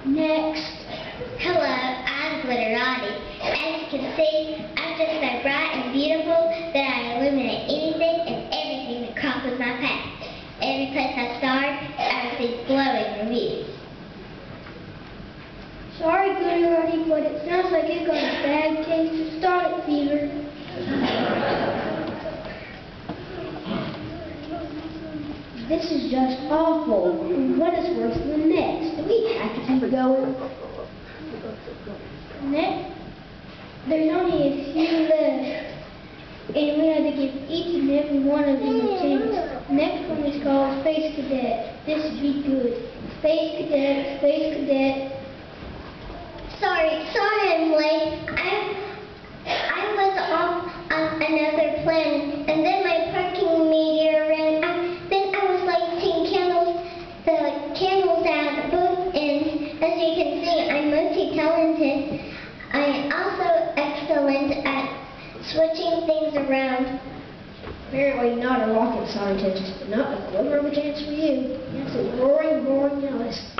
Next. Hello, I'm Glitterati. As you can see, I'm just so bright and beautiful that I illuminate anything and everything that crosses my path. Every place I start, I receive glowing reviews. Sorry, Glitterati, but it sounds like you got a bad case of stomach fever. This is just awful. What is worse than next? Do we have to keep going? Next, there's only a few left, and we have to give each and every one of them a chance. Next one is called Space Cadet. This should be good. Space Cadet, Space Cadet. Sorry, I'm late. I was off on another planet, and then my parking meter ran out. Then I was lighting candles at both ends. As you can see, I'm multi-talented. I am also excellent at switching things around. Apparently not a rocket scientist, but not a glimmer of a chance for you. That's a roaring, boring Alice.